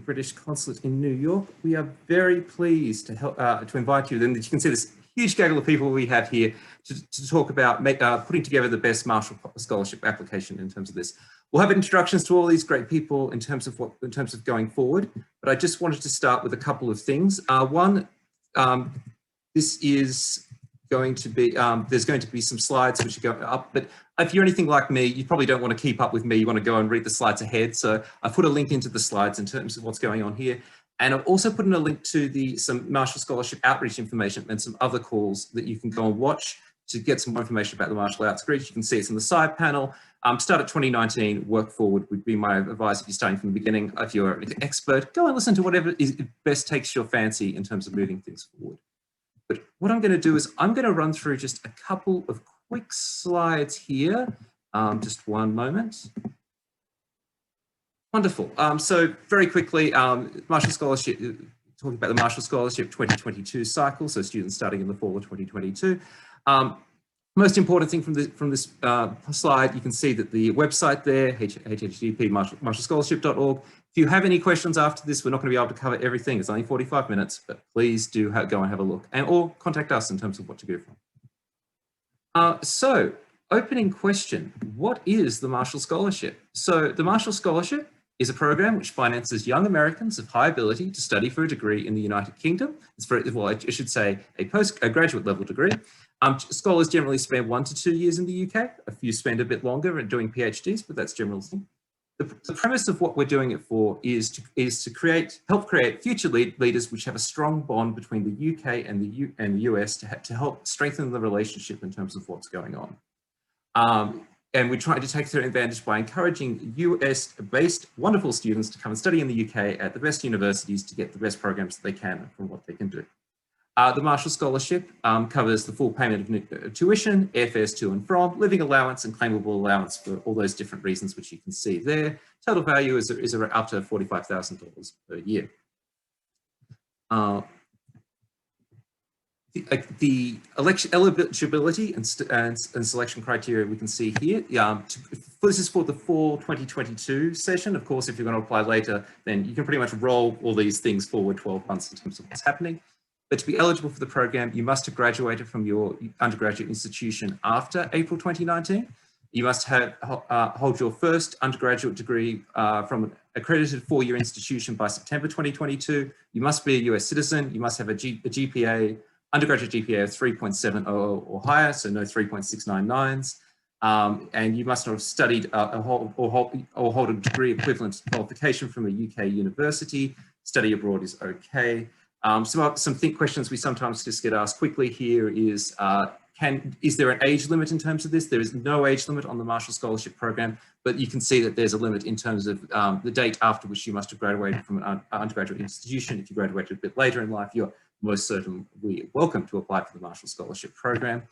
British Consulate in New York. We are very pleased to help to invite you. And you can see this huge gaggle of people we have here to talk about putting together the best Marshall Scholarship application in terms of this. We'll have introductions to all these great people in terms of going forward, but I just wanted to start with a couple of things. One, this is going to be, there's going to be some slides which are going up, but if you're anything like me, you probably don't want to keep up with me. You want to go and read the slides ahead. So I put a link into the slides in terms of what's going on here. And I've also put in a link to some Marshall Scholarship outreach information and some other calls that you can go and watch to get some more information about the Marshall Outreach. You can see it's in the side panel. Start at 2019, work forward would be my advice if you're starting from the beginning. If you're an expert, go and listen to whatever best takes your fancy in terms of moving things forward. But what I'm going to do is I'm going to run through just a couple of quick slides here. Just one moment. Wonderful. So very quickly, Marshall Scholarship, talking about the Marshall Scholarship 2022 cycle, so students starting in the fall of 2022. Most important thing from this slide, you can see that the website there, http marshallscholarship.org. If you have any questions after this, we're not going to be able to cover everything. It's only 45 minutes, but please do go and have a look, or contact us in terms of what to go from. So, opening question, what is the Marshall Scholarship? So the Marshall Scholarship is a program which finances young Americans of high ability to study for a degree in the United Kingdom. It's for, well, I should say a graduate level degree. Scholars generally spend 1 to 2 years in the UK. A few spend a bit longer doing PhDs, but that's general. The premise of what we're doing it for is to help create future leaders which have a strong bond between the UK and the US to help strengthen the relationship in terms of what's going on. And we try to take their advantage by encouraging US-based wonderful students to come and study in the UK at the best universities to get the best programs that they can from what they can do. The Marshall Scholarship covers the full payment of tuition, airfares to and from, living allowance and claimable allowance for all those different reasons which you can see there. Total value is up to $45,000 per year. The eligibility and selection criteria we can see here. This is for the fall 2022 session. Of course, if you're going to apply later, then you can pretty much roll all these things forward 12 months in terms of what's happening. But to be eligible for the program, you must have graduated from your undergraduate institution after April 2019. You must hold your first undergraduate degree from an accredited 4-year institution by September 2022. You must be a US citizen. You must have a GPA, undergraduate GPA of 3.70 or higher, so no 3.699s. And you must not have studied or hold a degree equivalent qualification from a UK university. Study abroad is okay. Some questions we sometimes just get asked quickly here is, is there an age limit in terms of this? There is no age limit on the Marshall Scholarship Program, but you can see that there's a limit in terms of the date after which you must have graduated from an undergraduate institution. If you graduated a bit later in life, you're most certainly welcome to apply for the Marshall Scholarship Program.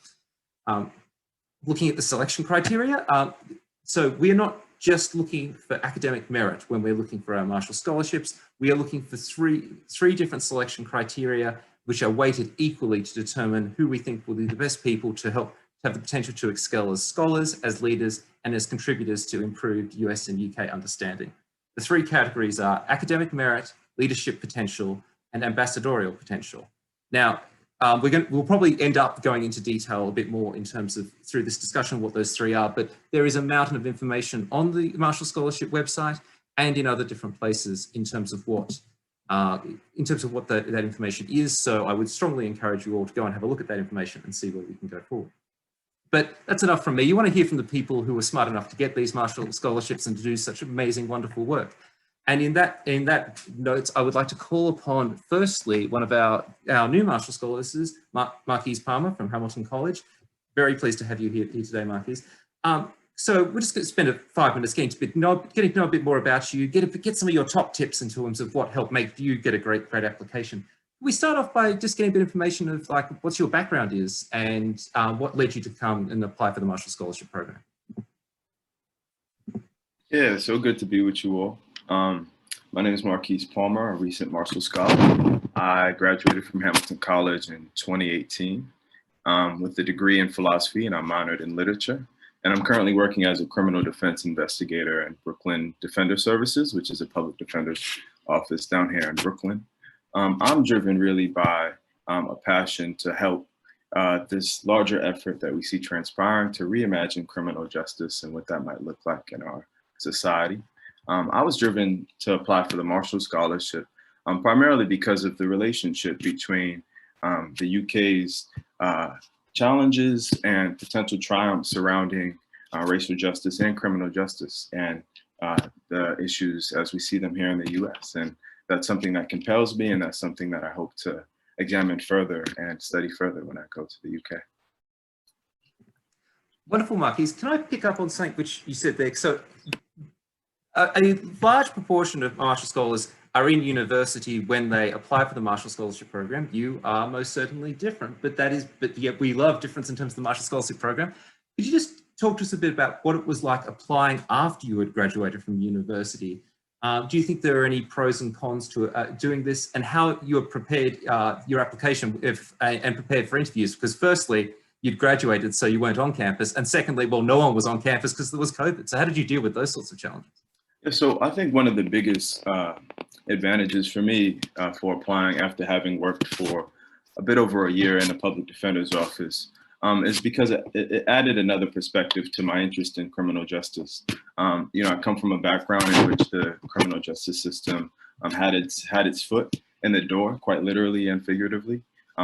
Looking at the selection criteria, so we are not just looking for academic merit when we're looking for our Marshall Scholarships. We are looking for three different selection criteria which are weighted equally to determine who we think will be the best people to help have the potential to excel as scholars, as leaders, and as contributors to improved US and UK understanding. The three categories are academic merit, leadership potential, and ambassadorial potential. Now, we'll probably end up going into detail a bit more in terms of through this discussion what those three are, but there is a mountain of information on the Marshall Scholarship website and in other different places in terms of what that information is. So I would strongly encourage you all to go and have a look at that information and see where we can go forward. But that's enough from me. You want to hear from the people who are smart enough to get these Marshall Scholarships and to do such amazing, wonderful work. And in that notes, I would like to call upon, firstly, one of our new Marshall Scholars, Marquise Palmer from Hamilton College. Very pleased to have you here today, Marquise. So we're just going to spend 5 minutes getting to know a bit more about you, get some of your top tips in terms of what helped make you get a great application. We start off by just getting a bit of information of like what your background is and what led you to come and apply for the Marshall Scholarship Program. Yeah, so good to be with you all. My name is Marquise Palmer, a recent Marshall Scholar. I graduated from Hamilton College in 2018 with a degree in philosophy, and I'm minored in literature. And I'm currently working as a criminal defense investigator in Brooklyn Defender Services, which is a public defender's office down here in Brooklyn. I'm driven really by a passion to help this larger effort that we see transpiring to reimagine criminal justice and what that might look like in our society. I was driven to apply for the Marshall Scholarship primarily because of the relationship between the UK's challenges and potential triumphs surrounding racial justice and criminal justice and the issues as we see them here in the US. And that's something that compels me, and that's something that I hope to examine further and study further when I go to the UK. Wonderful, Marquise. Can I pick up on something which you said there? So a large proportion of Marshall Scholars are in university when they apply for the Marshall Scholarship Program. You are most certainly different, but yet we love difference in terms of the Marshall Scholarship Program. Could you just talk to us a bit about what it was like applying after you had graduated from university? Do you think there are any pros and cons to doing this, and how you have prepared your application and prepared for interviews? Because firstly, you'd graduated, so you weren't on campus. And secondly, well, no one was on campus because there was COVID. So how did you deal with those sorts of challenges? Yeah, so I think one of the biggest advantages for me for applying after having worked for a bit over a year in a public defender's office is because it added another perspective to my interest in criminal justice. You know, I come from a background in which the criminal justice system had its foot in the door, quite literally and figuratively.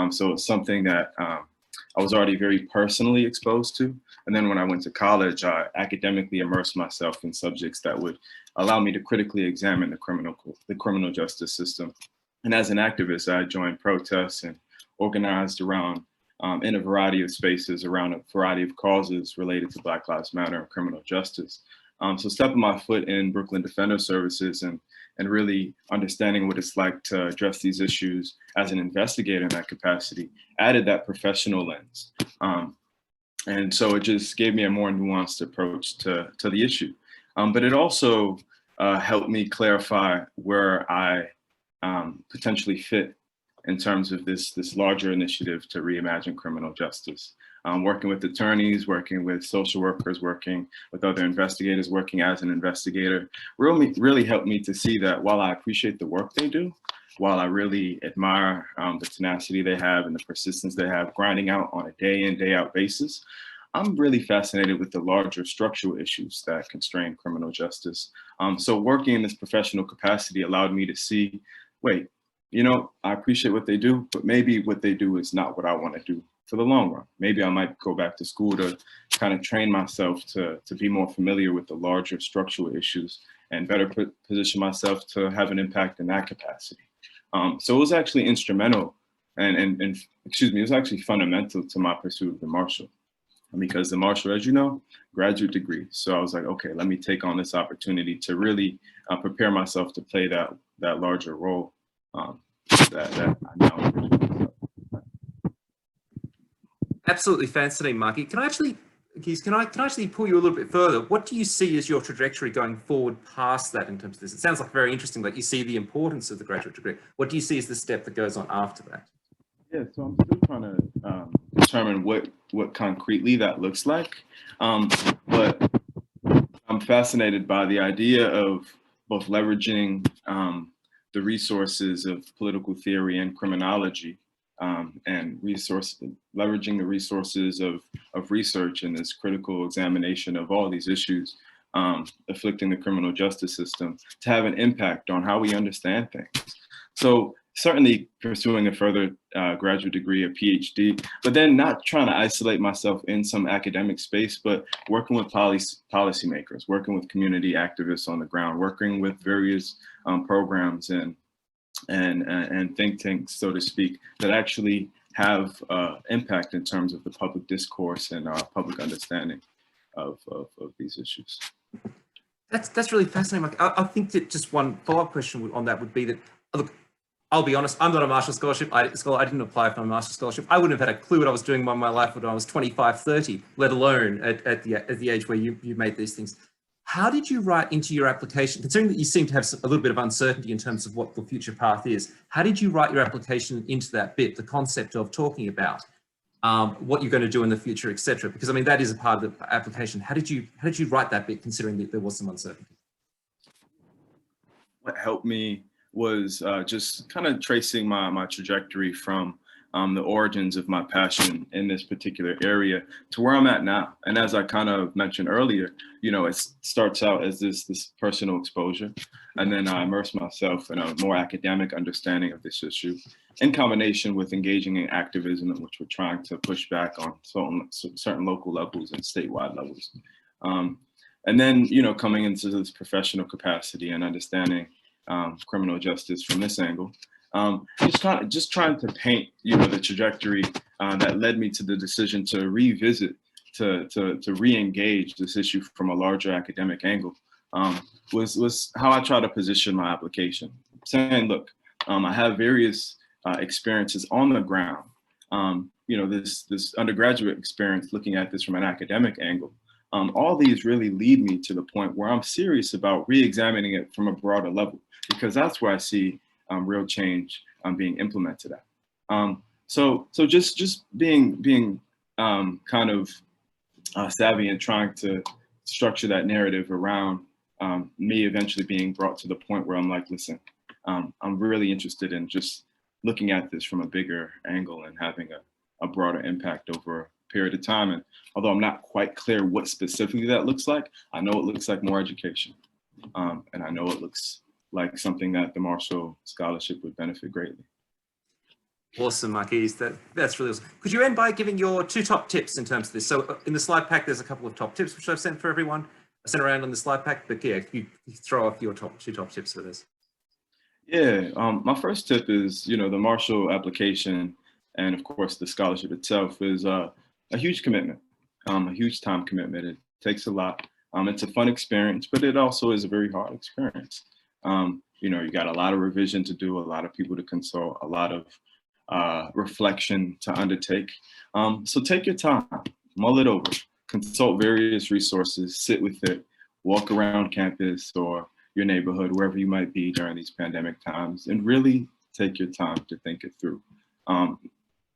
So it's something that I was already very personally exposed to. And then when I went to college, I academically immersed myself in subjects that would allow me to critically examine the criminal justice system. And as an activist, I joined protests and organized around in a variety of spaces around a variety of causes related to Black Lives Matter and criminal justice. So stepping my foot in Brooklyn Defender Services and really understanding what it's like to address these issues as an investigator in that capacity added that professional lens. And so it just gave me a more nuanced approach to the issue. But it also helped me clarify where I potentially fit in terms of this larger initiative to reimagine criminal justice. Working with attorneys, working with social workers, working with other investigators, working as an investigator, really helped me to see that while I appreciate the work they do, while I really admire the tenacity they have and the persistence they have grinding out on a day in, day out basis, I'm really fascinated with the larger structural issues that constrain criminal justice. So working in this professional capacity allowed me to see, wait, you know, I appreciate what they do, but maybe what they do is not what I want to do for the long run. Maybe I might go back to school to kind of train myself to be more familiar with the larger structural issues and better position myself to have an impact in that capacity. So it was actually instrumental and excuse me, it was actually fundamental to my pursuit of the Marshall. Because the Marshall, as you know, graduate degree. So I was like, okay, let me take on this opportunity to really prepare myself to play that larger role that I now envision. Absolutely fascinating, Marky. Can I actually pull you a little bit further? What do you see as your trajectory going forward past that in terms of this? It sounds like very interesting that you see the importance of the graduate degree. What do you see as the step that goes on after that? Yeah, so I'm still trying to determine what concretely that looks like. But I'm fascinated by the idea of both leveraging the resources of political theory and criminology and leveraging the resources of research and this critical examination of all these issues afflicting the criminal justice system to have an impact on how we understand things. So certainly pursuing a further graduate degree, a PhD, but then not trying to isolate myself in some academic space, but working with policymakers, working with community activists on the ground, working with various programs and think tanks, so to speak, that actually have impact in terms of the public discourse and public understanding of these issues. That's really fascinating. I think that just one follow-up question on that would be that, look, I'll be honest, I'm not a Marshall Scholarship. I didn't apply for a Marshall Scholarship. I wouldn't have had a clue what I was doing in my life when I was 25, 30, let alone at the age where you made these things. How did you write into your application, considering that you seem to have a little bit of uncertainty in terms of what the future path is, how did you write your application into that bit, the concept of talking about what you're going to do in the future, et cetera? Because I mean, that is a part of the application. How did you write that bit, considering that there was some uncertainty? What helped me was just kind of tracing my trajectory from the origins of my passion in this particular area to where I'm at now. And as I kind of mentioned earlier, you know, it starts out as this personal exposure, and then I immerse myself in a more academic understanding of this issue in combination with engaging in activism, in which we're trying to push back on certain local levels and statewide levels. And then, you know, coming into this professional capacity and understanding criminal justice from this angle, just trying to paint, you know, the trajectory that led me to the decision to revisit, to re-engage this issue from a larger academic angle, was how I try to position my application. Saying, look, I have various experiences on the ground. You know, this undergraduate experience, looking at this from an academic angle. All these really lead me to the point where I'm serious about re-examining it from a broader level, because that's where I see real change being implemented at. So just being kind of savvy and trying to structure that narrative around me eventually being brought to the point where I'm like, listen, I'm really interested in just looking at this from a bigger angle and having a broader impact over a period of time. And although I'm not quite clear what specifically that looks like, I know it looks like more education. And I know it looks like something that the Marshall Scholarship would benefit greatly. Awesome, Marquise. That's really awesome. Could you end by giving your 2 top tips in terms of this? So in the slide pack, there's a couple of top tips which I've sent for everyone. I sent around on the slide pack, but yeah, you throw off your 2 top tips for this. Yeah, my first tip is, you know, the Marshall application and of course the scholarship itself is a huge commitment, a huge time commitment. It takes a lot. It's a fun experience, but it also is a very hard experience. You know, you got a lot of revision to do, a lot of people to consult, a lot of reflection to undertake. So take your time, mull it over, consult various resources, sit with it, walk around campus or your neighborhood, wherever you might be during these pandemic times, and really take your time to think it through.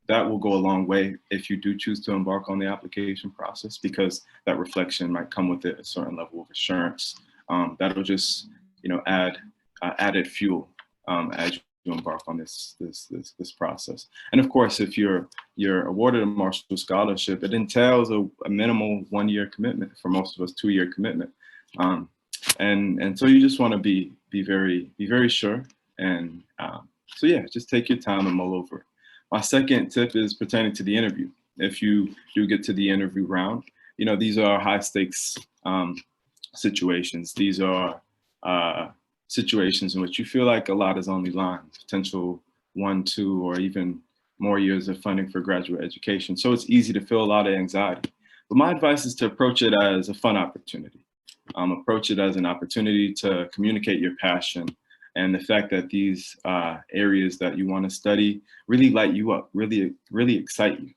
That will go a long way if you do choose to embark on the application process, because that reflection might come with it a certain level of assurance. That'll just, you know, add added fuel as you embark on this process. And of course, if you're awarded a Marshall Scholarship, it entails a minimal 1-year commitment, for most of us 2-year commitment. And so you just want to be very sure. And so yeah, just take your time and mull over it. My second tip is pertaining to the interview. If you do get to the interview round, you know, these are high stakes situations. These are situations in which you feel like a lot is on the line, potential 1, 2, or even more years of funding for graduate education. So it's easy to feel a lot of anxiety. But my advice is to approach it as a fun opportunity. Approach it as an opportunity to communicate your passion and the fact that these areas that you want to study really light you up, really excite you.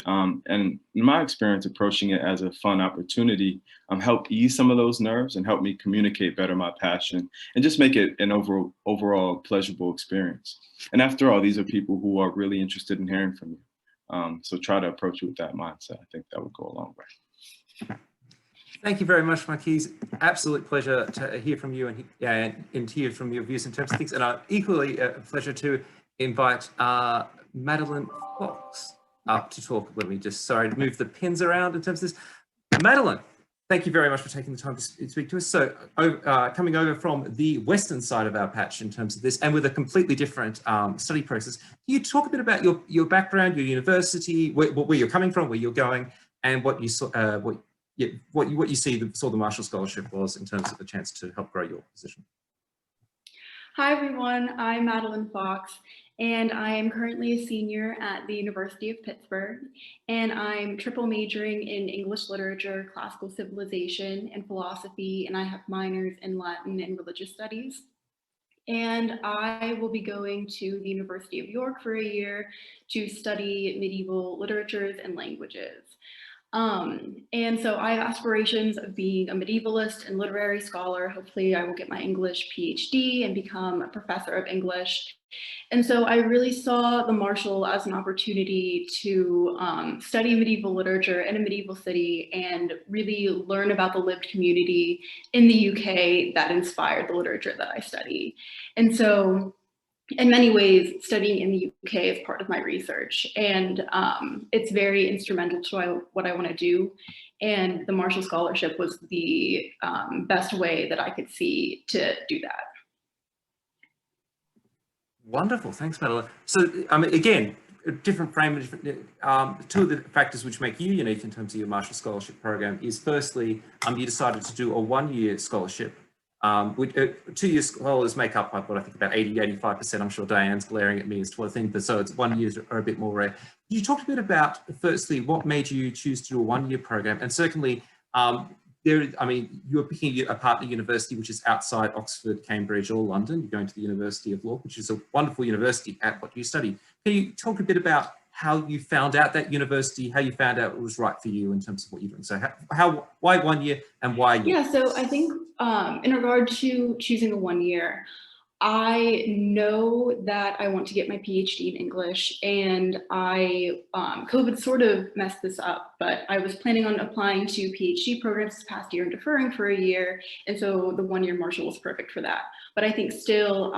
And in my experience, approaching it as a fun opportunity helped ease some of those nerves and help me communicate better my passion and just make it an overall pleasurable experience. And after all, these are people who are really interested in hearing from you. So try to approach it with that mindset. I think that would go a long way. Thank you very much, Marquise. Absolute pleasure to hear from you and hear from your views in terms of things. And equally a pleasure to invite Madeleine Fox up to talk. Let me just, move the pins around in terms of this. Madeleine, thank you very much for taking the time to speak to us. So coming over from the western side of our patch in terms of this, and with a completely different study process, can you talk a bit about your background, your university, where you're coming from, where you're going, and what you saw, what you saw the Marshall Scholarship was in terms of the chance to help grow your position? Hi everyone, I'm Madeleine Fox, and I am currently a senior at the University of Pittsburgh, and I'm triple majoring in English literature, classical civilization, and philosophy, and I have minors in Latin and religious studies. And I will be going to the University of York for a year to study medieval literatures and languages. And so I have aspirations of being a medievalist and literary scholar. Hopefully I will get my English PhD and become a professor of English And so I really saw the Marshall as an opportunity to study medieval literature in a medieval city and really learn about the lived community in the UK that inspired the literature that I study. And so in many ways, studying in the UK is part of my research, and it's very instrumental to what I want to do. And the Marshall Scholarship was the best way that I could see to do that. Wonderful, thanks, Madeleine. So, again, a different frame, two of the factors which make you unique in terms of your Marshall Scholarship program is firstly, you decided to do a one-year scholarship. Which, 2-year scholars make up, what I think about 85%. I'm sure Diane's glaring at me as to what I think, but so it's 1 year are a bit more rare. You talked a bit about, firstly, what made you choose to do a one-year program, and secondly, you're picking a partner university which is outside Oxford, Cambridge, or London. You're going to the University of Law, which is a wonderful university at what you study. Can you talk a bit about how you found out that university, how you found out it was right for you in terms of what you're doing? So why 1 year and why you? Yeah, so I think in regard to choosing a 1 year, I know that I want to get my PhD in English, and COVID sort of messed this up, but I was planning on applying to PhD programs this past year and deferring for a year, and so the 1 year Marshall was perfect for that. But I think still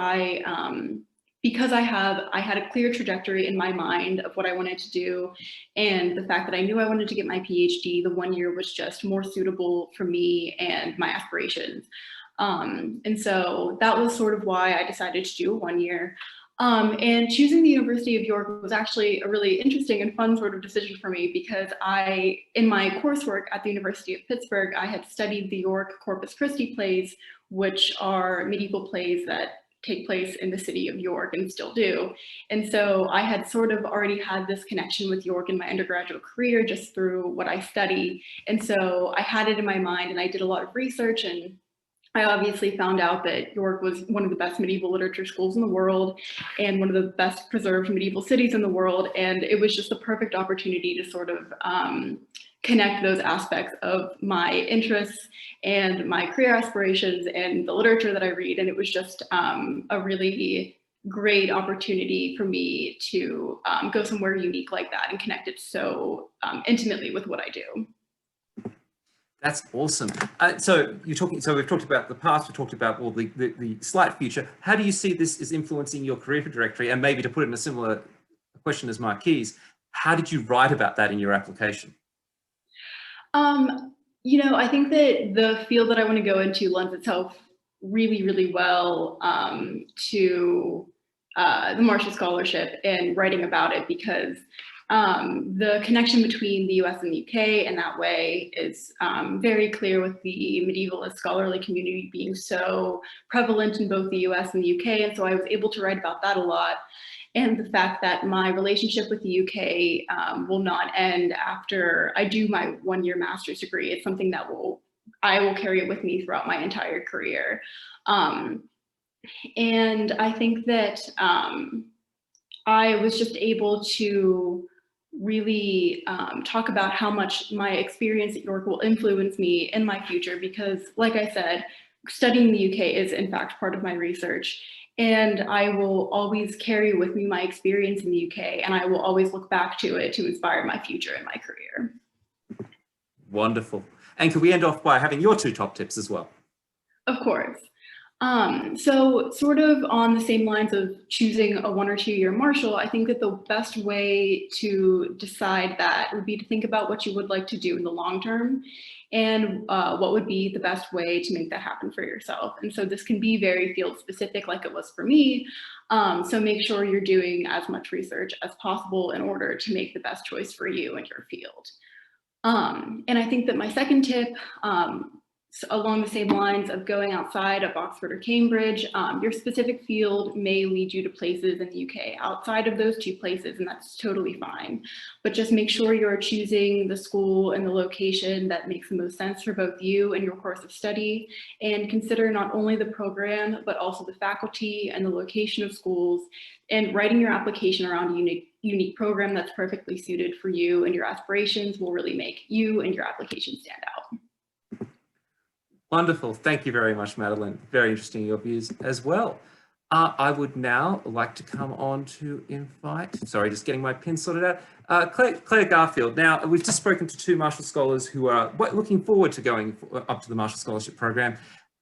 because I had a clear trajectory in my mind of what I wanted to do, and the fact that I knew I wanted to get my PhD, the 1 year was just more suitable for me and my aspirations. And so that was sort of why I decided to do a 1 year. And choosing the University of York was actually a really interesting and fun sort of decision for me, because in my coursework at the University of Pittsburgh, I had studied the York Corpus Christi plays, which are medieval plays that take place in the city of York and still do. And so I had sort of already had this connection with York in my undergraduate career just through what I study. And so I had it in my mind, and I did a lot of research, and I obviously found out that York was one of the best medieval literature schools in the world and one of the best preserved medieval cities in the world. And it was just the perfect opportunity to sort of connect those aspects of my interests and my career aspirations and the literature that I read. And it was just a really great opportunity for me to go somewhere unique like that and connect it so intimately with what I do. That's awesome. So we've talked about the past, we've talked about the slight future. How do you see this is influencing your career trajectory? And maybe to put it in a similar question as Marquise, how did you write about that in your application? I think that the field that I want to go into lends itself really, really well to the Marshall Scholarship and writing about it, because the connection between the US and the UK in that way is very clear, with the medievalist scholarly community being so prevalent in both the US and the UK. And so I was able to write about that a lot. And the fact that my relationship with the UK will not end after I do my 1 year master's degree. It's something that I will carry it with me throughout my entire career. And I think that I was just able to really talk about how much my experience at York will influence me in my future, because like I said, studying the UK is in fact part of my research, and I will always carry with me my experience in the UK, and I will always look back to it to inspire my future in my career. Wonderful. And can we end off by having your 2 top tips as well? Of course. So sort of on the same lines of choosing a 1 or 2 year Marshall, I think that the best way to decide that would be to think about what you would like to do in the long term, and what would be the best way to make that happen for yourself. And so this can be very field specific, like it was for me. So make sure you're doing as much research as possible in order to make the best choice for you and your field. And I think that my second tip, along the same lines of going outside of Oxford or Cambridge, your specific field may lead you to places in the UK outside of those 2 places, and that's totally fine. But just make sure you're choosing the school and the location that makes the most sense for both you and your course of study, and consider not only the program, but also the faculty and the location of schools, and writing your application around a unique program that's perfectly suited for you and your aspirations will really make you and your application stand out. Wonderful. Thank you very much, Madeleine. Very interesting, your views as well. I would now like to come on to invite, sorry, just getting my pin sorted out, Claire Garfield. Now, we've just spoken to two Marshall Scholars who are looking forward to going up to the Marshall Scholarship Program.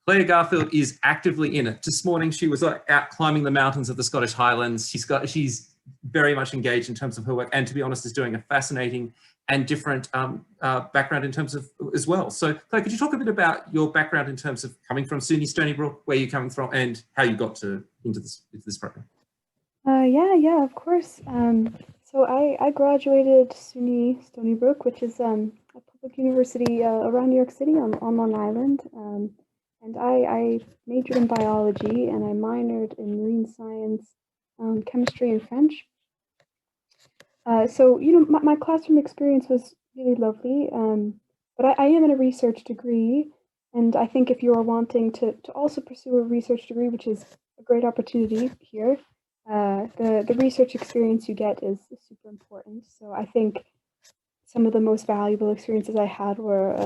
Claire Garfield is actively in it. This morning, she was out climbing the mountains of the Scottish Highlands. She's very much engaged in terms of her work, and to be honest, is doing a fascinating and different background in terms of as well. So Claire, could you talk a bit about your background in terms of coming from SUNY Stony Brook, where you're coming from, and how you got into this program? Yeah, of course. So I graduated SUNY Stony Brook, which is a public university around New York City on Long Island. And I majored in biology and I minored in marine science, chemistry, and French. So, my classroom experience was really lovely, but I am in a research degree, and I think if you are wanting to also pursue a research degree, which is a great opportunity here, the research experience you get is super important. So I think some of the most valuable experiences I had were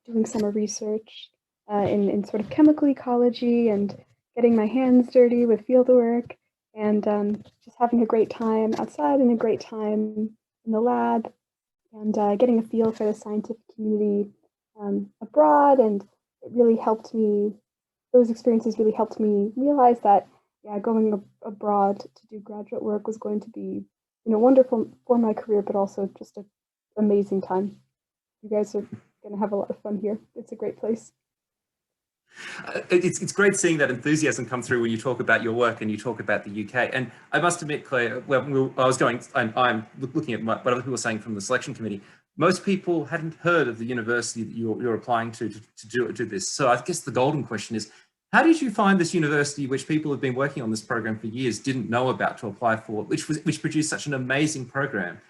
doing summer research in sort of chemical ecology and getting my hands dirty with fieldwork and just having a great time outside and a great time in the lab and getting a feel for the scientific community abroad. And it really helped me, those experiences really helped me realize that, yeah, going abroad to do graduate work was going to be, wonderful for my career, but also just an amazing time. You guys are going to have a lot of fun here. It's a great place. It's great seeing that enthusiasm come through when you talk about your work and you talk about the UK. And I must admit, Claire, I'm looking at what other people are saying from the selection committee. Most people hadn't heard of the university that you're applying to do this. So I guess the golden question is, how did you find this university, which people have been working on this program for years, didn't know about to apply for, which produced such an amazing program?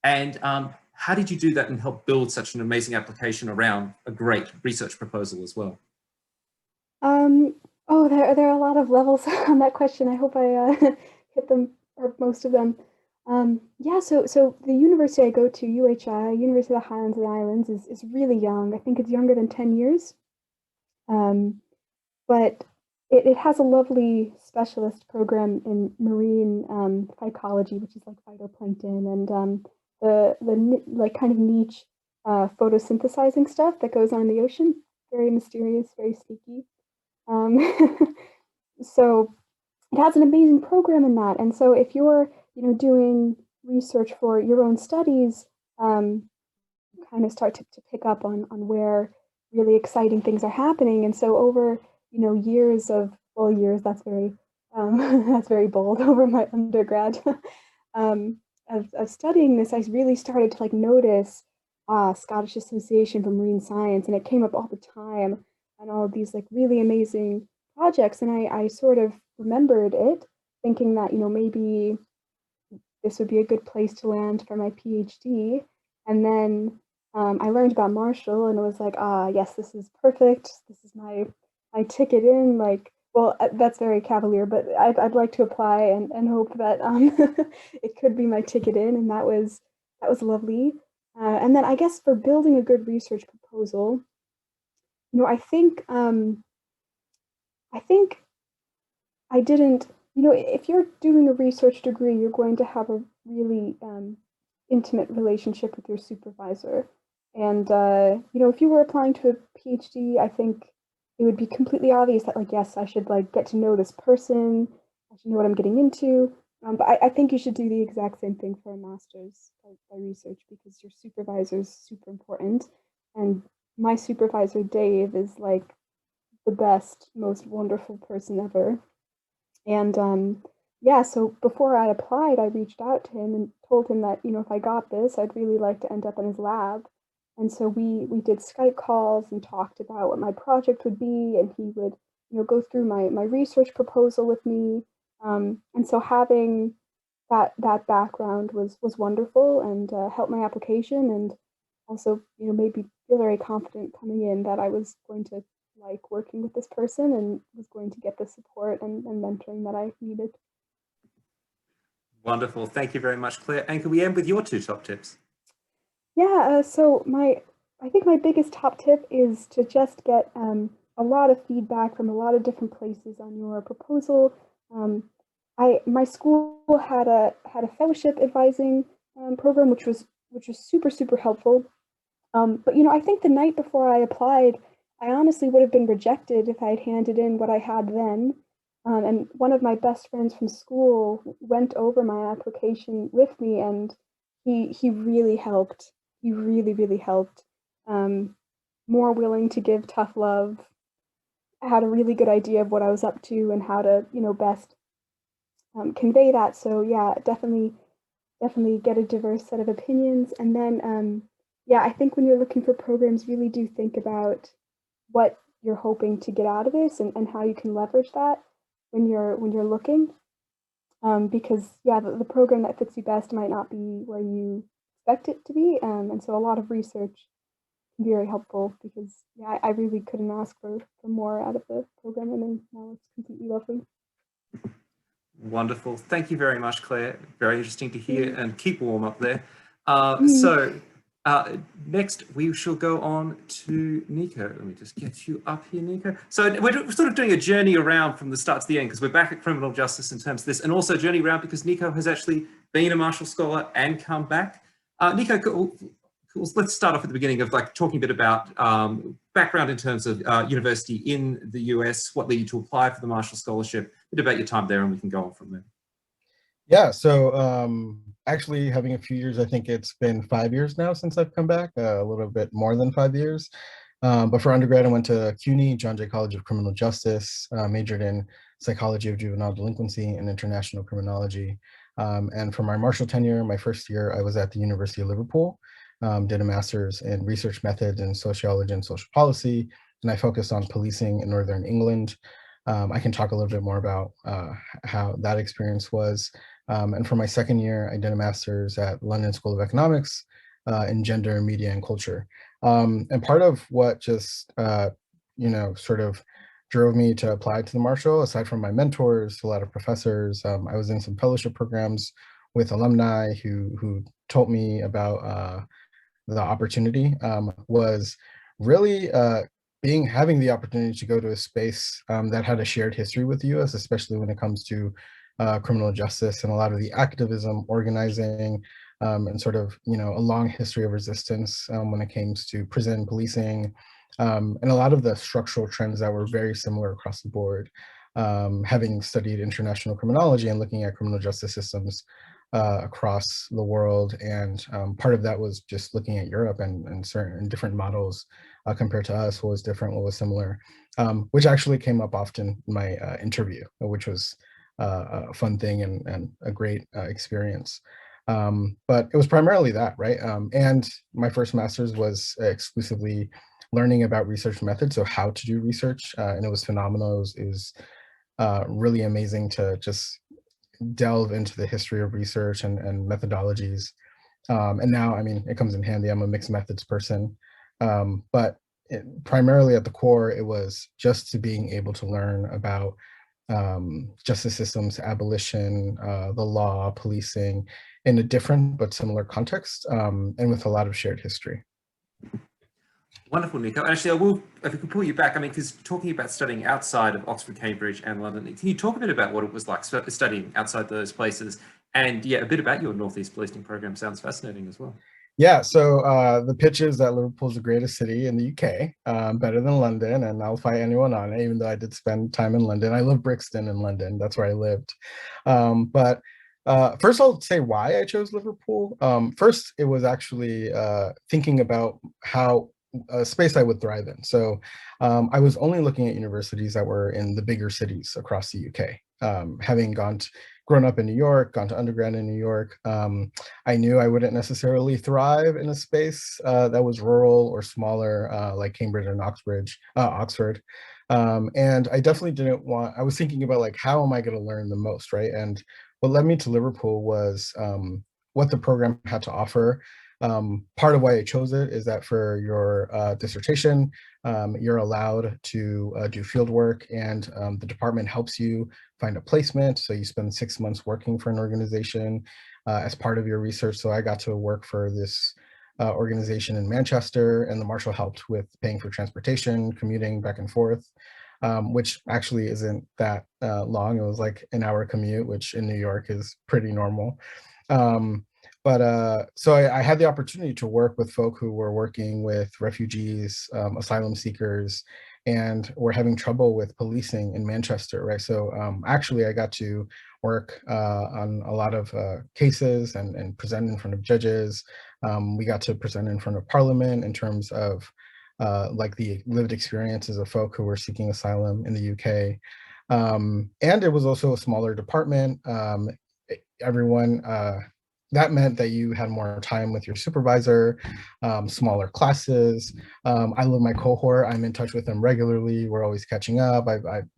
And how did you do that and help build such an amazing application around a great research proposal as well? There are a lot of levels on that question. I hope I hit them or most of them. So the university I go to, UHI, University of the Highlands and Islands, is really young. I think it's younger than 10 years. But it has a lovely specialist program in marine phycology, which is like phytoplankton, and the like kind of niche photosynthesizing stuff that goes on in the ocean. Very mysterious, very sneaky. So it has an amazing program in that. And so if you're, doing research for your own studies, kind of start to pick up on where really exciting things are happening. And so over, years, that's very, that's very bold, over my undergrad of studying this, I really started to like notice Scottish Association for Marine Science, and it came up all the time and all of these like really amazing projects. And I sort of remembered it, thinking that, maybe this would be a good place to land for my PhD. And then I learned about Marshall and it was like, yes, this is perfect. This is my ticket in. Like, well, that's very cavalier, but I'd like to apply and hope that it could be my ticket in. And that was lovely. And then I guess for building a good research proposal, I think I didn't, if you're doing a research degree, you're going to have a really intimate relationship with your supervisor. And, if you were applying to a PhD, I think it would be completely obvious that, like, yes, I should, like, get to know this person. I should know what I'm getting into. But I think you should do the exact same thing for a master's by research, because your supervisor is super important. And my supervisor, Dave, is, like, the best, most wonderful person ever. And so before I applied, I reached out to him and told him that, if I got this, I'd really like to end up in his lab. And so we did Skype calls and talked about what my project would be, and he would, go through my research proposal with me. And so having that background was wonderful and helped my application, and also, made me feel very confident coming in that I was going to like working with this person and was going to get the support and mentoring that I needed. Wonderful. Thank you very much, Claire. And can we end with your two top tips? Yeah, so I think my biggest top tip is to just get a lot of feedback from a lot of different places on your proposal. My school had a fellowship advising program, which was super helpful. But I think the night before I applied, I honestly would have been rejected if I had handed in what I had then. And one of my best friends from school went over my application with me, and he really helped. He really helped. More willing to give tough love. Had a really good idea of what I was up to and how to best convey that. So yeah, definitely get a diverse set of opinions. And then yeah, I think when you're looking for programs, really do think about what you're hoping to get out of this and how you can leverage that when you're looking. Because yeah, the program that fits you best might not be where you expect it to be. And so a lot of research can be very helpful, because yeah, I really couldn't ask for more out of the program, and then now it's completely lovely. Wonderful. Thank you very much, Claire. Very interesting to hear, and keep warm up there. Next, we shall go on to Nico. Let me just get you up here, Nico. So we're sort of doing a journey around from the start to the end, because we're back at criminal justice in terms of this, and also journey around because Nico has actually been a Marshall Scholar and come back. Nico, let's start off at the beginning of talking a bit about background in terms of university in the US, what led you to apply for the Marshall Scholarship, a bit about your time there, and we can go on from there. Yeah, so actually having a few years, I think it's been 5 years now since I've come back, a little bit more than 5 years. But for undergrad, I went to CUNY, John Jay College of Criminal Justice, majored in psychology of juvenile delinquency and international criminology. And for my Marshall tenure, my first year, I was at the University of Liverpool, did a master's in research methods in sociology and social policy, and I focused on policing in Northern England. I can talk a little bit more about how that experience was. And for my second year, I did a master's at London School of Economics in gender, media, and culture. And part of what just, sort of drove me to apply to the Marshall, aside from my mentors, a lot of professors, I was in some fellowship programs with alumni who told me about the opportunity, was really having the opportunity to go to a space that had a shared history with the US, especially when it comes to criminal justice and a lot of the activism, organizing, and sort of, a long history of resistance when it came to prison policing, and a lot of the structural trends that were very similar across the board. Having studied international criminology and looking at criminal justice systems across the world, and part of that was just looking at Europe and certain different models compared to us, what was different, what was similar, which actually came up often in my interview, which was a fun thing and a great experience. But it was primarily that, right? And my first master's was exclusively learning about research methods, so how to do research, and it was phenomenal. It was really amazing to just delve into the history of research and methodologies. And now, I mean, it comes in handy. I'm a mixed methods person, but primarily at the core, it was just to being able to learn about justice systems, abolition, the law, policing, in a different but similar context, and with a lot of shared history. Wonderful, Nico. Actually, I will, if we can pull you back, I mean, because talking about studying outside of Oxford, Cambridge, and London, can you talk a bit about what it was like studying outside those places? And yeah, a bit about your Northeast Policing program sounds fascinating as well. Yeah, so the pitch is that Liverpool's the greatest city in the UK, better than London, and I'll fight anyone on it, even though I did spend time in London. I live Brixton in London, that's where I lived. But first I'll say why I chose Liverpool. First, it was actually thinking about how a space I would thrive in. So I was only looking at universities that were in the bigger cities across the UK. Having grown up in New York, gone to undergrad in New York, I knew I wouldn't necessarily thrive in a space that was rural or smaller, like Cambridge and Oxford. And I definitely didn't want, I was thinking about like, how am I going to learn the most, right? And what led me to Liverpool was what the program had to offer. Part of why I chose it is that for your dissertation, you're allowed to do field work, and the department helps you find a placement. So you spend 6 months working for an organization as part of your research. So I got to work for this organization in Manchester, and the Marshall helped with paying for transportation, commuting back and forth. which actually isn't that long. It was like an hour commute, which in New York is pretty normal. So I had the opportunity to work with folk who were working with refugees, asylum seekers, and were having trouble with policing in Manchester, right? So actually I got to work on a lot of cases and present in front of judges. We got to present in front of Parliament in terms of like the lived experiences of folk who were seeking asylum in the UK. And it was also a smaller department. Everyone, that meant that you had more time with your supervisor, smaller classes. I love my cohort. I'm in touch with them regularly. We're always catching up.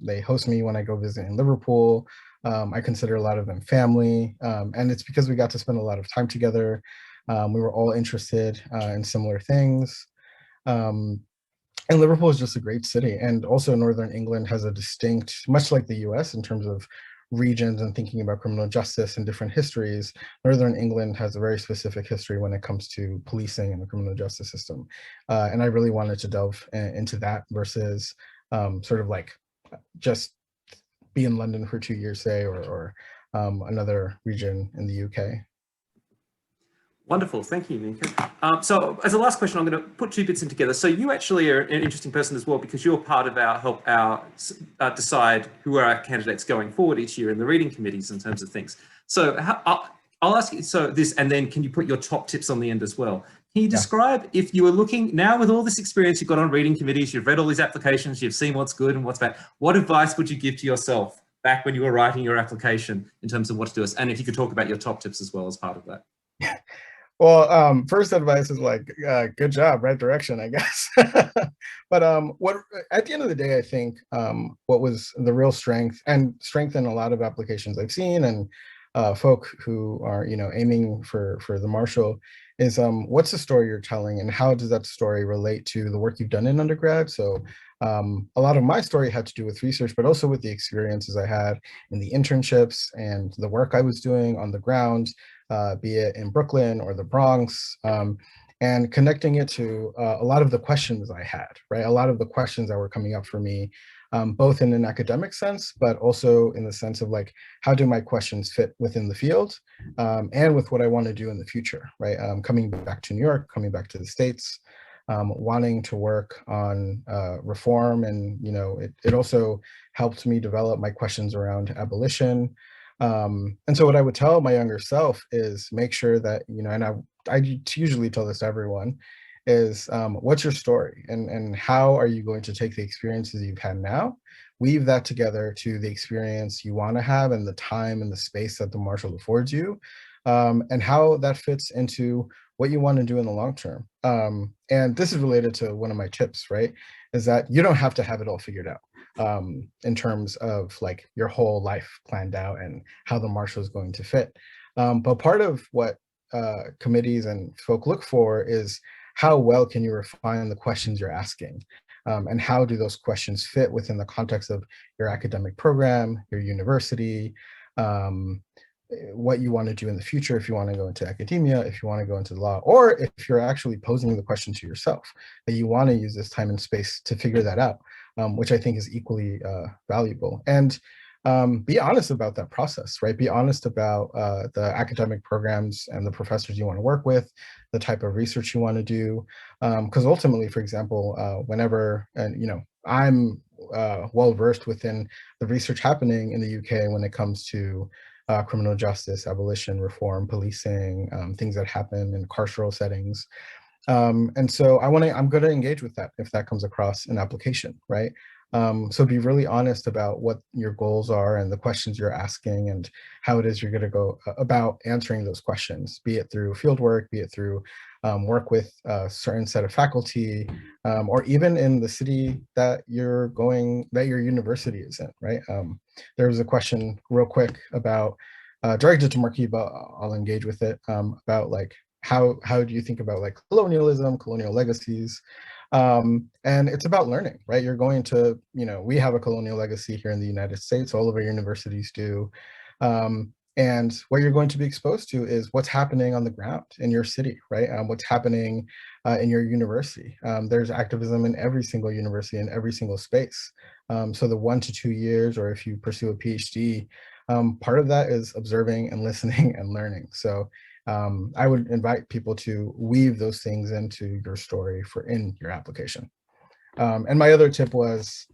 They host me when I go visit in Liverpool. I consider a lot of them family. And it's because we got to spend a lot of time together. We were all interested in similar things. And Liverpool is just a great city. And also Northern England has a distinct, much like the US in terms of regions and thinking about criminal justice and different histories, Northern England has a very specific history when it comes to policing and the criminal justice system. And I really wanted to delve into that versus sort of like just be in London for 2 years, say, or another region in the UK. Wonderful, thank you, Nika. So as a last question, I'm going to put two bits in together. So you actually are an interesting person as well, because you're part of our decide who are our candidates going forward each year in the reading committees in terms of things. So I'll ask you, so this, and then can you put your top tips on the end as well? Can you describe, if you were looking, now with all this experience you've got on reading committees, you've read all these applications, you've seen what's good and what's bad, what advice would you give to yourself back when you were writing your application in terms of what to do? And if you could talk about your top tips as well as part of that. Well, first advice is like, good job, right direction, I guess. But what at the end of the day, I think what was the real strength in a lot of applications I've seen and folk who are, aiming for the Marshall is what's the story you're telling and how does that story relate to the work you've done in undergrad? So a lot of my story had to do with research, but also with the experiences I had in the internships and the work I was doing on the ground, be it in Brooklyn or the Bronx, and connecting it to a lot of the questions I had, right? A lot of the questions that were coming up for me, both in an academic sense, but also in the sense of like, how do my questions fit within the field and with what I want to do in the future, right? Coming back to New York, coming back to the States, wanting to work on reform. And, it also helped me develop my questions around abolition. And so what I would tell my younger self is make sure that, and I usually tell this to everyone, is what's your story and how are you going to take the experiences you've had now, weave that together to the experience you want to have and the time and the space that the Marshall affords you, and how that fits into what you want to do in the long term. And this is related to one of my tips, right? Is that you don't have to have it all figured out in terms of like your whole life planned out and how the Marshall is going to fit. But part of what committees and folk look for is how well can you refine the questions you're asking? And how do those questions fit within the context of your academic program, your university, what you want to do in the future, if you want to go into academia, if you want to go into law, or if you're actually posing the question to yourself, that you want to use this time and space to figure that out, which I think is equally valuable. And be honest about that process, right? Be honest about the academic programs and the professors you want to work with, the type of research you want to do. Because ultimately, for example, whenever, I'm well-versed within the research happening in the UK when it comes to criminal justice, abolition, reform, policing, things that happen in carceral settings. And so I'm going to engage with that if that comes across an application, right? So be really honest about what your goals are and the questions you're asking and how it is you're going to go about answering those questions, be it through fieldwork, be it through work with a certain set of faculty, or even in the city that your university is in, right? There was a question real quick about, directed to Marquise, but I'll engage with it, about like, how do you think about like colonialism, colonial legacies? And it's about learning, right? You're going to, we have a colonial legacy here in the United States, all of our universities do. And what you're going to be exposed to is what's happening on the ground in your city, right? What's happening in your university. There's activism in every single university, in every single space. So the 1 to 2 years, or if you pursue a PhD, part of that is observing and listening and learning. So I would invite people to weave those things into your story in your application. And my other tip was,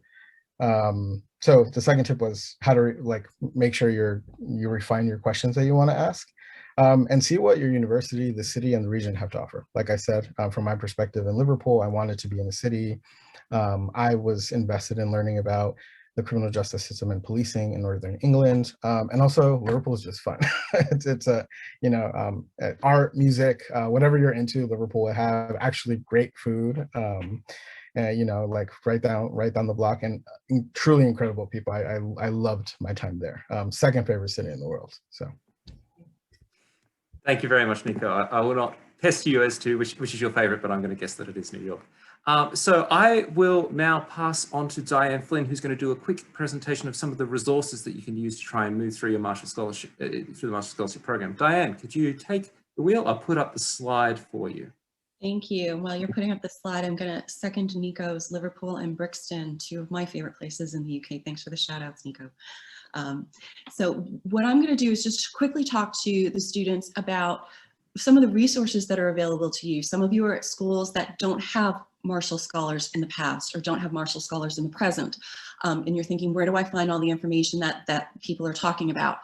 so the second tip was how to make sure you refine your questions that you want to ask, and see what your university, the city, and the region have to offer. Like I said, from my perspective in Liverpool, I wanted to be in the city. I was invested in learning about the criminal justice system and policing in Northern England, and also Liverpool is just fun. it's a art, music, whatever you're into. Liverpool will have actually great food. Like right down the block, and truly incredible people. I loved my time there. Second favorite city in the world. So thank you very much, Nico. I will not pester you as to which is your favorite, but I'm going to guess that it is New York. So I will now pass on to Diane Flynn, who's going to do a quick presentation of some of the resources that you can use to try and move through your Marshall Scholarship, through the Marshall Scholarship Program. Diane, could you take the wheel? I'll put up the slide for you. Thank you. While you're putting up the slide, I'm going to second Nico's Liverpool and Brixton, two of my favorite places in the UK. Thanks for the shout outs, Nico. So what I'm going to do is just quickly talk to the students about some of the resources that are available to you. Some of you are at schools that don't have Marshall Scholars in the past or don't have Marshall Scholars in the present. And you're thinking, where do I find all the information that people are talking about?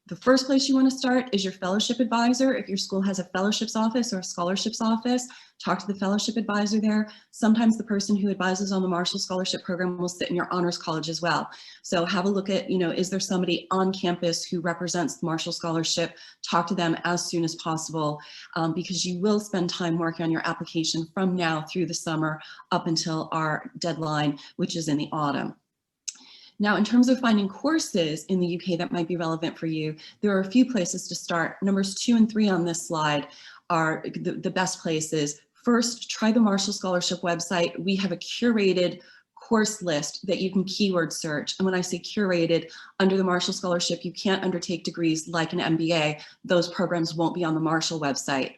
The first place you want to start is your fellowship advisor. If your school has a fellowships office or a scholarships office, talk to the fellowship advisor there. Sometimes the person who advises on the Marshall Scholarship Program will sit in your honors college as well. So have a look at, is there somebody on campus who represents the Marshall Scholarship? Talk to them as soon as possible, because you will spend time working on your application from now through the summer up until our deadline, which is in the autumn. Now, in terms of finding courses in the UK that might be relevant for you, there are a few places to start. Numbers 2 and 3 on this slide are the best places. First, try the Marshall Scholarship website. We have a curated course list that you can keyword search. And when I say curated, under the Marshall Scholarship, you can't undertake degrees like an MBA. Those programs won't be on the Marshall website.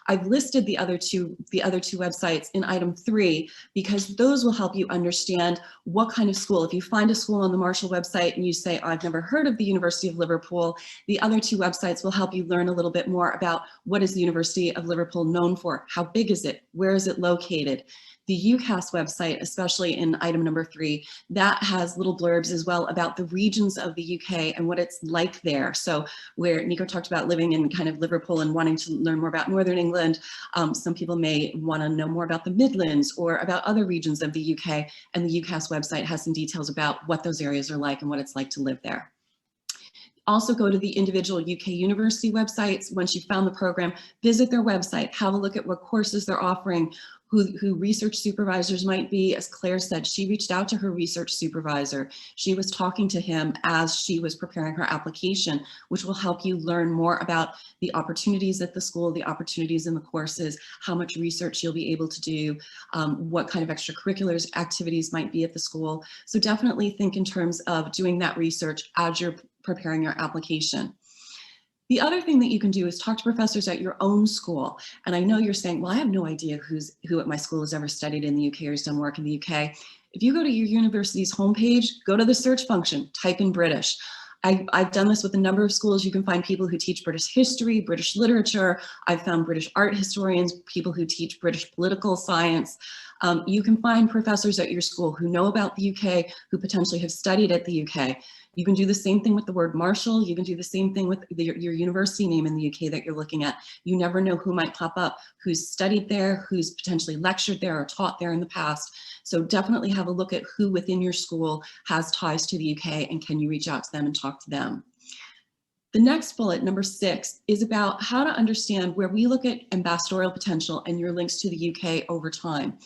I've listed the other two websites in item 3 because those will help you understand what kind of school. If you find a school on the Marshall website and you say, I've never heard of the University of Liverpool, the other 2 websites will help you learn a little bit more about what is the University of Liverpool known for, how big is it, where is it located. The UCAS website, especially in item number 3, that has little blurbs as well about the regions of the UK and what it's like there. So where Nico talked about living in kind of Liverpool and wanting to learn more about Northern England, some people may want to know more about the Midlands or about other regions of the UK, and the UCAS website has some details about what those areas are like and what it's like to live there. Also go to the individual UK university websites. Once you've found the program, visit their website, have a look at what courses they're offering, who research supervisors might be. As Claire said, she reached out to her research supervisor. She was talking to him as she was preparing her application, which will help you learn more about the opportunities at the school, the opportunities in the courses, how much research you'll be able to do, what kind of extracurriculars activities might be at the school. So definitely think in terms of doing that research as you're preparing your application. The other thing that you can do is talk to professors at your own school. And I know you're saying, well, I have no idea who at my school has ever studied in the UK or has done work in the UK. If you go to your university's homepage, go to the search function, type in British. I've done this with a number of schools. You can find people who teach British history, British literature. I've found British art historians, people who teach British political science. You can find professors at your school who know about the UK, who potentially have studied at the UK. You can do the same thing with the word Marshall. You can do the same thing with your university name in the UK that you're looking at. You never know who might pop up, who's studied there, who's potentially lectured there or taught there in the past. So definitely have a look at who within your school has ties to the UK and can you reach out to them and talk to them. The next bullet, number 6, is about how to understand where we look at ambassadorial potential and your links to the UK over time.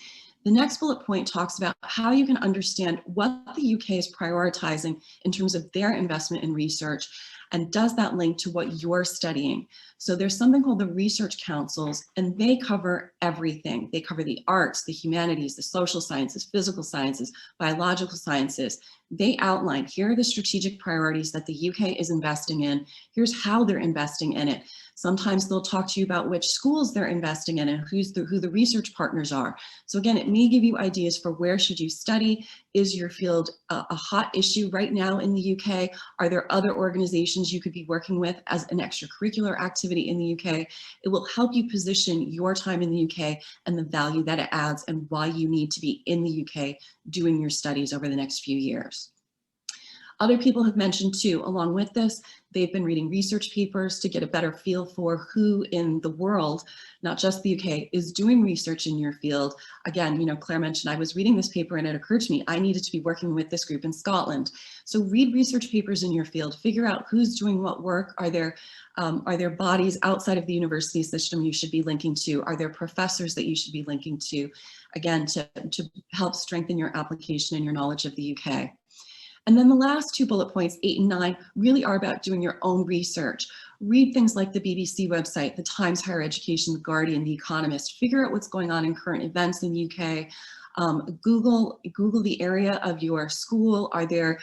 The next bullet point talks about how you can understand what the UK is prioritizing in terms of their investment in research And does that link to what you're studying? So there's something called the research councils, and they cover everything. They cover the arts, the humanities, the social sciences, physical sciences, biological sciences. They outline, here are the strategic priorities that the UK is investing in. Here's how they're investing in it. Sometimes they'll talk to you about which schools they're investing in and who the research partners are. So again, it may give you ideas for where should you study. Is your field a hot issue right now in the UK? Are there other organizations you could be working with as an extracurricular activity in the UK? It will help you position your time in the UK and the value that it adds and why you need to be in the UK doing your studies over the next few years. Other people have mentioned too, along with this, they've been reading research papers to get a better feel for who in the world, not just the UK, is doing research in your field. Again, Claire mentioned I was reading this paper and it occurred to me I needed to be working with this group in Scotland. So read research papers in your field, figure out who's doing what work. Are there bodies outside of the university system you should be linking to? Are there professors that you should be linking to? Again, to help strengthen your application and your knowledge of the UK. And then the last two bullet points, 8 and 9, really are about doing your own research. Read things like the BBC website, the Times Higher Education, the Guardian, the Economist. Figure out what's going on in current events in the UK. Google the area of your school. Are there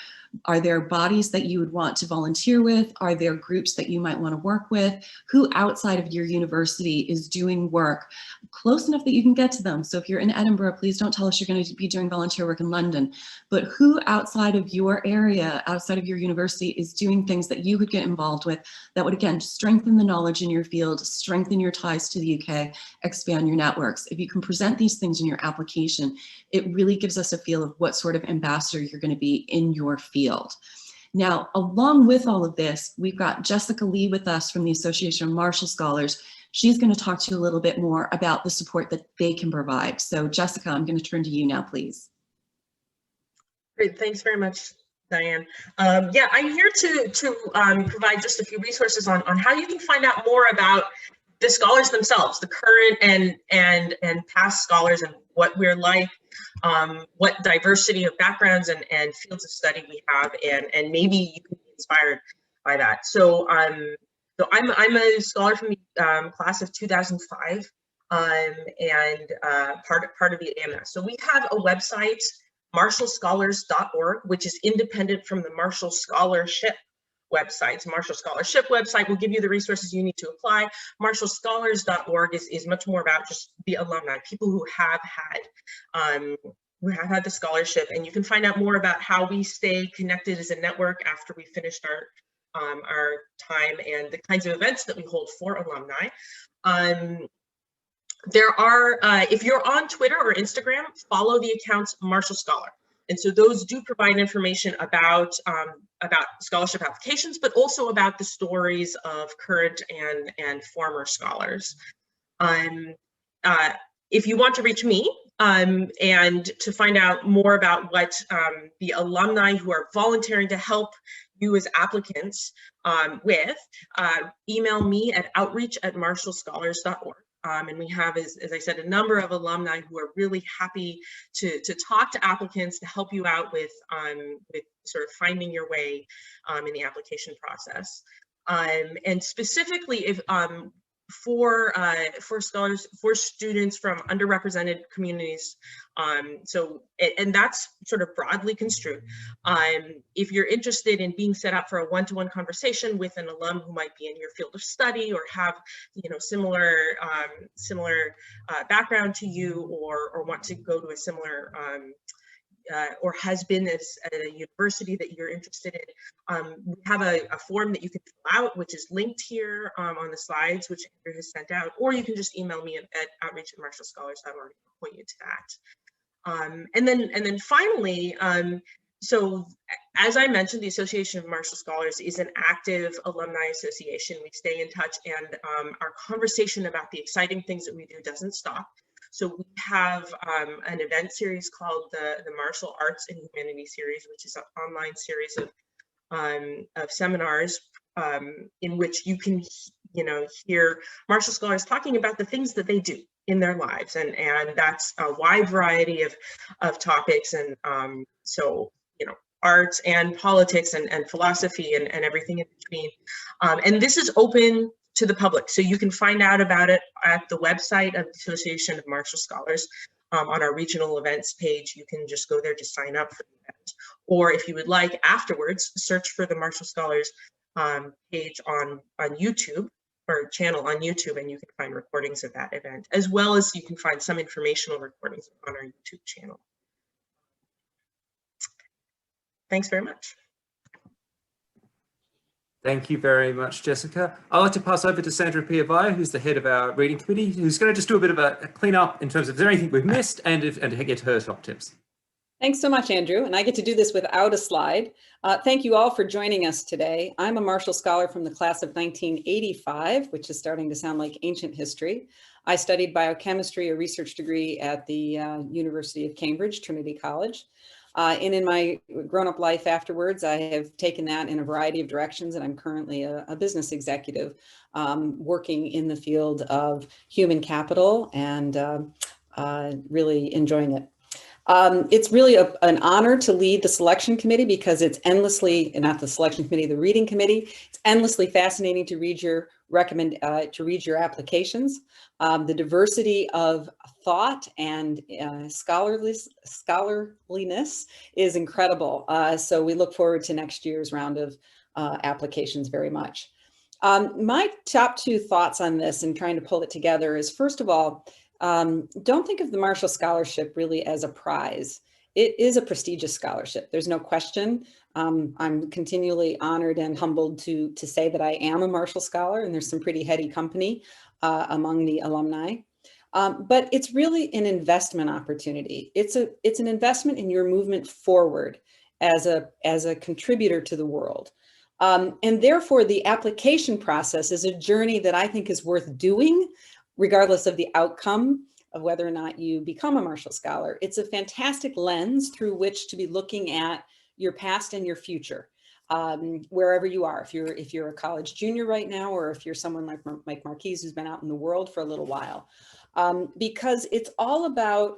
bodies that you would want to volunteer with? Are there groups that you might want to work with? Who outside of your university is doing work close enough that you can get to them? So if you're in Edinburgh, please don't tell us you're going to be doing volunteer work in London, but who outside of your area, outside of your university, is doing things that you could get involved with that would, again, strengthen the knowledge in your field, strengthen your ties to the UK, expand your networks. If you can present these things in your application, it really gives us a feel of what sort of ambassador you're going to be in your field. Now, along with all of this, we've got Jessica Lee with us from the Association of Marshall Scholars. She's going to talk to you a little bit more about the support that they can provide. So Jessica, I'm going to turn to you now, please. Great, thanks very much, Diane. Yeah, I'm here to provide just a few resources on how you can find out more about the scholars themselves, the current and past scholars, and what we're like, what diversity of backgrounds and fields of study we have, and maybe you can be inspired by that. So I'm a scholar from the class of 2005, and part of the AMS. So we have a website, marshallscholars.org, which is independent from the Marshall Scholarship websites. Marshall Scholarship website will give you the resources you need to apply. Marshallscholars.org is much more about just the alumni, people who have had the scholarship, and you can find out more about how we stay connected as a network after we finished our time and the kinds of events that we hold for alumni. There are, if you're on Twitter or Instagram, follow the accounts Marshall Scholar. And so those do provide information about scholarship applications, but also about the stories of current and former scholars. If you want to reach me and to find out more about what the alumni who are volunteering to help you as applicants with, email me at outreach@marshallscholars.org. And we have, as I said, a number of alumni who are really happy to talk to applicants, to help you out with sort of finding your way in the application process. And specifically, if for scholars, for students from underrepresented communities, and that's sort of broadly construed. If you're interested in being set up for a one-to-one conversation with an alum who might be in your field of study or have, similar background to you, or want to go to a similar or has been at a university that you're interested in, we have a form that you can fill out, which is linked here on the slides, which Andrew has sent out, or you can just email me at outreach@marshallscholars.org and point you to that. And then finally, so as I mentioned, the Association of Marshall Scholars is an active alumni association. We stay in touch, and our conversation about the exciting things that we do doesn't stop. So we have an event series called the Marshall Arts and Humanities Series, which is an online series of seminars in which you can, hear Marshall scholars talking about the things that they do in their lives, and that's a wide variety of topics. And so, arts and politics and philosophy and everything in between. And this is open to the public, so you can find out about it at the website of the Association of Marshall Scholars. On our regional events page, you can just go there to sign up for the event. Or if you would like afterwards, search for the Marshall Scholars page on YouTube, or channel on YouTube, and you can find recordings of that event, as well as you can find some informational recordings on our YouTube channel. Thanks very much. Thank you very much, Jessica. I'd like to pass over to Sandra Piavaya, who's the head of our reading committee, who's going to just do a bit of a clean up in terms of is there anything we've missed and to get her top tips. Thanks so much, Andrew. And I get to do this without a slide. Thank you all for joining us today. I'm a Marshall Scholar from the class of 1985, which is starting to sound like ancient history. I studied biochemistry, a research degree at the University of Cambridge, Trinity College. And in my grown-up life afterwards, I have taken that in a variety of directions, and I'm currently a business executive working in the field of human capital and really enjoying it. It's really an honor to lead the selection committee because it's endlessly, not the selection committee, the reading committee. It's endlessly fascinating to read your applications. The diversity of thought and scholarliness is incredible. So we look forward to next year's round of applications very much. My top two thoughts on this and trying to pull it together is, first of all, don't think of the Marshall Scholarship really as a prize. It is a prestigious scholarship. There's no question. I'm continually honored and humbled to say that I am a Marshall Scholar, and there's some pretty heady company among the alumni. But it's really an investment opportunity. It's an investment in your movement forward as a contributor to the world. And therefore, the application process is a journey that I think is worth doing, regardless of the outcome of whether or not you become a Marshall Scholar. It's a fantastic lens through which to be looking at your past and your future, wherever you are. If you're a college junior right now, or if you're someone like Marquise who's been out in the world for a little while, because it's all about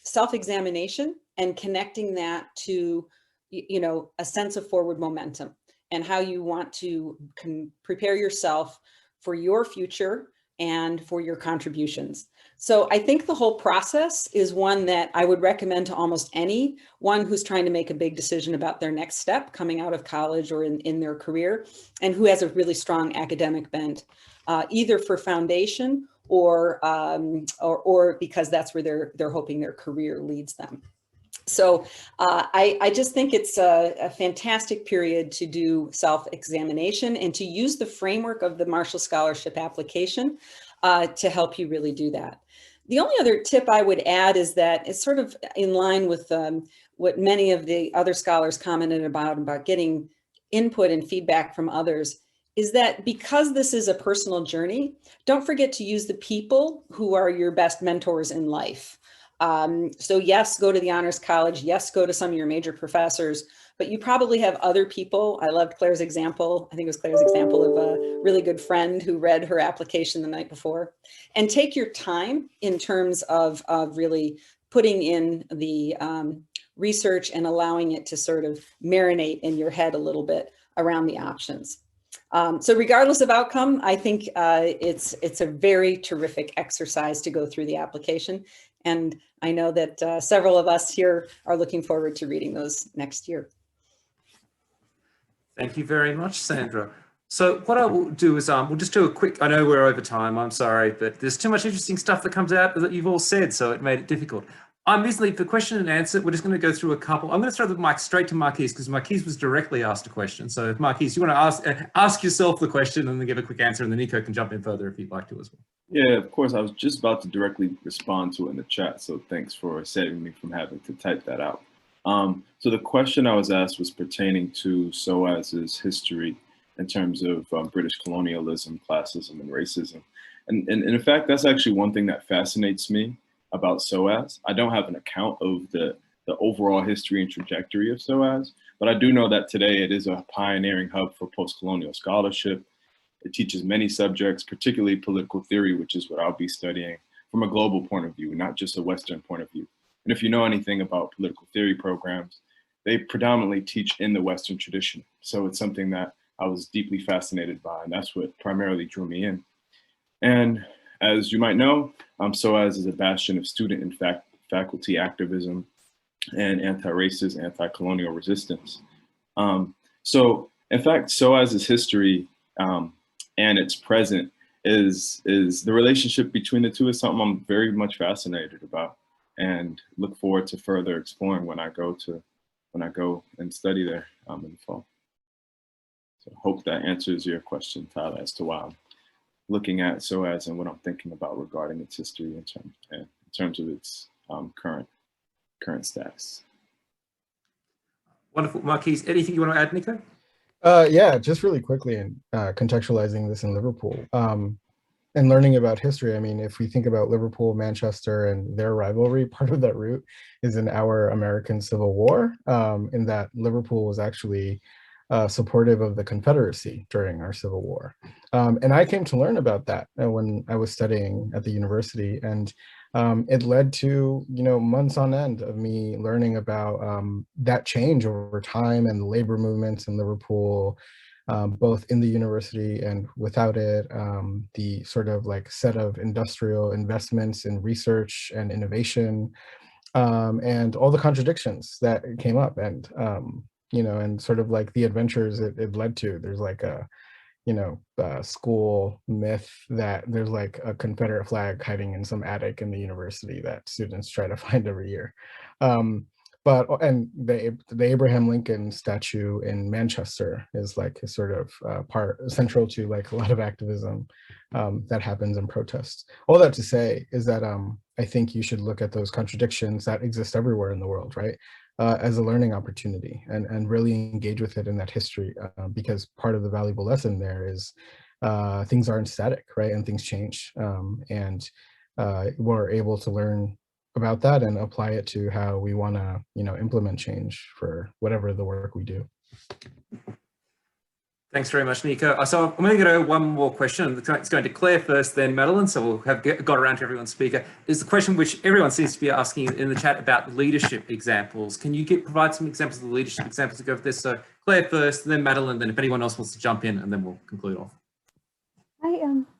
self-examination and connecting that to, a sense of forward momentum and how you want to prepare yourself for your future and for your contributions. So I think the whole process is one that I would recommend to almost anyone who's trying to make a big decision about their next step coming out of college or in their career, and who has a really strong academic bent, either for foundation or because that's where they're hoping their career leads them. So I just think it's a fantastic period to do self-examination and to use the framework of the Marshall Scholarship application to help you really do that. The only other tip I would add is that it's sort of in line with what many of the other scholars commented about getting input and feedback from others, is that because this is a personal journey, don't forget to use the people who are your best mentors in life. So yes, go to the Honors College. Yes, go to some of your major professors, but you probably have other people. I loved Claire's example. I think it was Claire's example of a really good friend who read her application the night before. And take your time in terms of really putting in the research and allowing it to sort of marinate in your head a little bit around the options. So regardless of outcome, I think it's a very terrific exercise to go through the application. And I know that several of us here are looking forward to reading those next year. Thank you very much, Sandra. So what I will do is we'll just do a quick, I know we're over time, I'm sorry, but there's too much interesting stuff that comes out that you've all said, so it made it difficult. Basically, for question and answer, we're just going to go through a couple. I'm going to throw the mic straight to Marquise because Marquise was directly asked a question. So if Marquise, you want to ask yourself the question and then give a quick answer, and then Nico can jump in further if you'd like to as well. Yeah, of course. I was just about to directly respond to it in the chat, so thanks for saving me from having to type that out. So the question I was asked was pertaining to SOAS's history in terms of British colonialism, classism, and racism. And in fact, that's actually one thing that fascinates me about SOAS. I don't have an account of the overall history and trajectory of SOAS, but I do know that today it is a pioneering hub for post-colonial scholarship. It teaches many subjects, particularly political theory, which is what I'll be studying from a global point of view, not just a Western point of view. And if you know anything about political theory programs, they predominantly teach in the Western tradition. So it's something that I was deeply fascinated by, and that's what primarily drew me in. And as you might know, SOAS is a bastion of student and faculty activism and anti-racist, anti-colonial resistance. So in fact, SOAS's history and its present is the relationship between the two is something I'm very much fascinated about and look forward to further exploring when I go and study there in the fall. So I hope that answers your question, Tyler, as to why I'm looking at SOAS and what I'm thinking about regarding its history in terms of its current status. Wonderful. Marquise, anything you want to add, Nico? Yeah, just really quickly, and contextualizing this in Liverpool and learning about history. I mean, if we think about Liverpool, Manchester, and their rivalry, part of that root is in our American Civil War, in that Liverpool was actually supportive of the Confederacy during our Civil War. And I came to learn about that when I was studying at the university, and it led to, months on end of me learning about that change over time and the labor movements in Liverpool, both in the university and without it, the sort of like set of industrial investments in research and innovation, and all the contradictions that came up, and and sort of like the adventures it led to. There's like a school myth that there's like a Confederate flag hiding in some attic in the university that students try to find every year. And the Abraham Lincoln statue in Manchester is like a sort of central to like a lot of activism that happens in protests. All that to say is that I think you should look at those contradictions that exist everywhere in the world, right? As a learning opportunity, and really engage with it in that history, because part of the valuable lesson there is things aren't static, right? And things change, and we're able to learn about that and apply it to how we want to, implement change for whatever the work we do. Thanks very much, Nico. So I'm going to go one more question. It's going to Claire first, then Madeleine. So we'll have got around to everyone's speaker. Is the question which everyone seems to be asking in the chat about leadership examples. Can you provide some examples of the leadership examples to go for this? So Claire first, and then Madeleine, then if anyone else wants to jump in, and then we'll conclude off.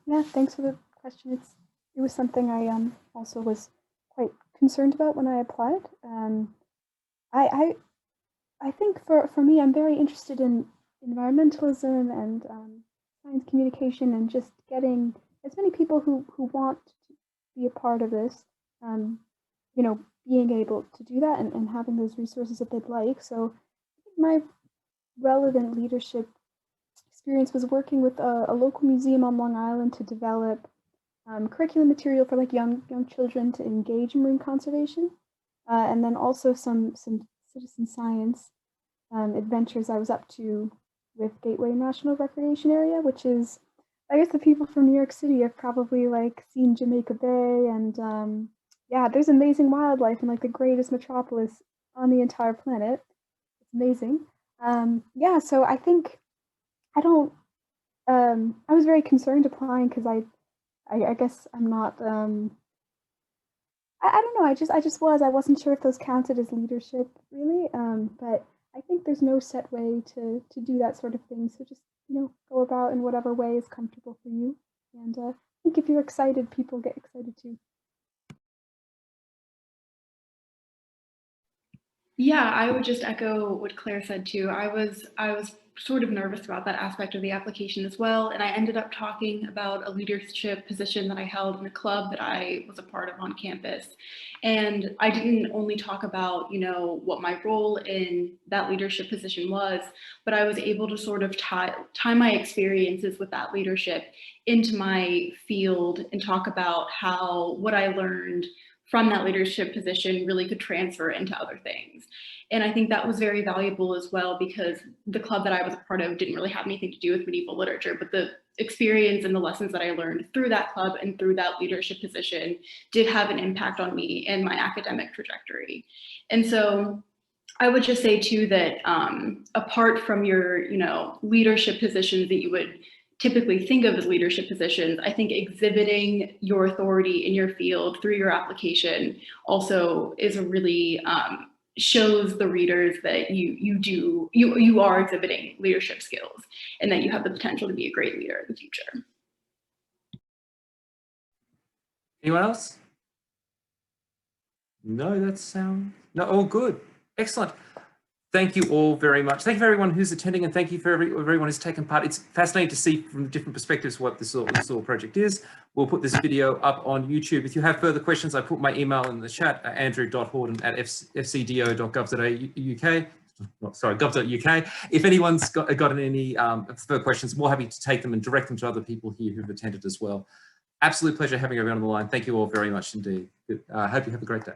Yeah, thanks for the question. It was something I also was quite concerned about when I applied. I think for me, I'm very interested in environmentalism and science communication, and just getting as many people who want to be a part of this, being able to do that and having those resources that they'd like. So I think my relevant leadership experience was working with a local museum on Long Island to develop curriculum material for like young children to engage in marine conservation, and then also some citizen science adventures I was up to with Gateway National Recreation Area, which is, I guess the people from New York City have probably like seen Jamaica Bay, and yeah, there's amazing wildlife in like the greatest metropolis on the entire planet. It's amazing. Yeah, so I think I was very concerned applying because I guess I'm not, I don't know, I wasn't sure if those counted as leadership really, but I think there's no set way to do that sort of thing. So just, go about in whatever way is comfortable for you. And I think if you're excited, people get excited too. Yeah, I would just echo what Claire said too. I was sort of nervous about that aspect of the application as well, and I ended up talking about a leadership position that I held in a club that I was a part of on campus. And I didn't only talk about, what my role in that leadership position was, but I was able to sort of tie my experiences with that leadership into my field and talk about how what I learned from that leadership position really could transfer into other things. And I think that was very valuable as well, because the club that I was a part of didn't really have anything to do with medieval literature, but the experience and the lessons that I learned through that club and through that leadership position did have an impact on me and my academic trajectory. And so I would just say too that apart from your, leadership positions that you would typically think of as leadership positions, I think exhibiting your authority in your field through your application also is a really shows the readers that you are exhibiting leadership skills and that you have the potential to be a great leader in the future. Anyone else? No, that's no, all good. Excellent. Thank you all very much. Thank you for everyone who's attending, and thank you for everyone who's taken part. It's fascinating to see from different perspectives what this little project is. We'll put this video up on YouTube. If you have further questions, I put my email in the chat, gov.uk. If anyone's got any further questions, more happy to take them and direct them to other people here who've attended as well. Absolute pleasure having everyone on the line. Thank you all very much indeed. I hope you have a great day.